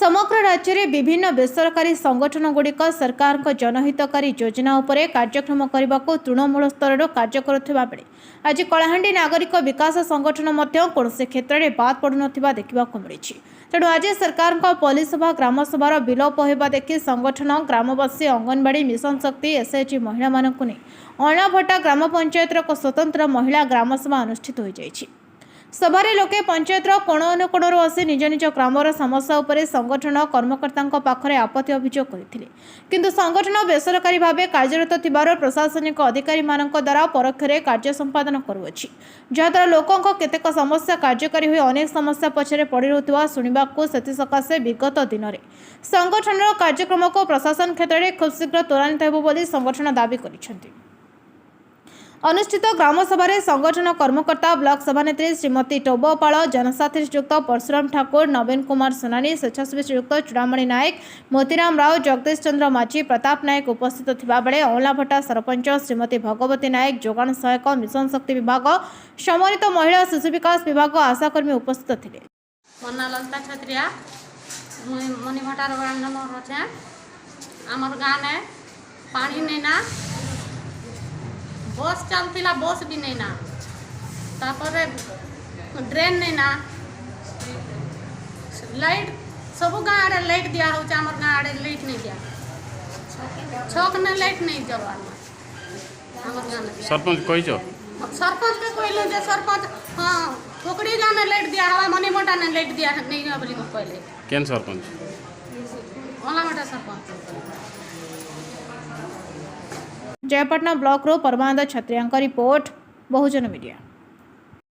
समग्र राज्य में विभिन्न बेसरकारी संगठन गुड़िक सरकार जनहितकारी योजना उपरे कार्यक्रम करने को तृणमूल स्तर कार्य करुवा बेले आज कलाहांडी नागरिक विकास संगठन कौन क्षेत्र में बाद पड़ू देखा मिली। तेणु आज सरकार पल्ली सभा ग्राम सभार विलोप होगा देखि संगठन ग्रामवासी अंगनवाड़ी मिशन शक्ति एसएचजी महिला मानक नहीं अणाभट्टा ग्राम पंचायत एक स्वतंत्र महिला ग्राम सभा अनुष्ठित हो जाएगी। सभारे लोके पंचायतर कोण अनुकोणरू आसी निज निज ग्रामर समस्या उपरे संगठन कर्मकर्ता पाखरे आपत्ति अभियोग करथिले, किंतु संगठन बेसरकारी भाव कार्यरत थिबार प्रशासनिक अधिकारी मानक द्वारा परोक्षरे कार्य संपादन करुअछि, जहाद्वारा लोकंक केतेक समस्या कार्यकारी हुई अनेक समस्या पछरे पड़ी रहुथिबा सुनिबाकू सेति सकाशे विगत दिन में संगठनर कार्यक्रम को प्रशासन क्षेत्र में खूब शीघ्र त्वरान्वित हेबो बोली संगठन दाबी करिसेंति। अनुष्ठित ग्रामसभा संगठन कर्मकर्ता ब्लॉक सभानेत्री श्रीमती टोबपाल, जनसाथी श्रीयुक्त परशुराम ठाकुर, नवीन कुमार सोनानी, स्वेच्छासेवी श्रीयुक्त चूड़ामणि नायक, मोतीराम राव, जगदीश चंद्र माची, प्रताप नायक उपस्थित थिबा बेले अणाभट्टा सरपंच श्रीमती भगवती नायक, जोगाण सहायक, मिशन शक्ति विभाग, सम्मानित महिला शिशु विकास विभाग आशाकर्मी उपस्थित थिले। बस चलता बस भी नहीं ना, तापर ड्रेन नहीं ना, लाइट सब गाँव आड़े लाइट दिया हो, गाँव आड़े लाइट नहीं दिया, छक ने लाइट नहीं जलवा। सरपंच कही सरपंच के कहले जे सरपंच हाँ पोखड़ी गाँव में लाइट दिया हवा, मनीमोटा ने लाइट दिया नहीं बोली कहले। केन सरपंच? अणाभट्टा सरपंच। जयपटना ब्लॉक रो परमानंद छत्रियांक रिपोर्ट, बहुजन मीडिया।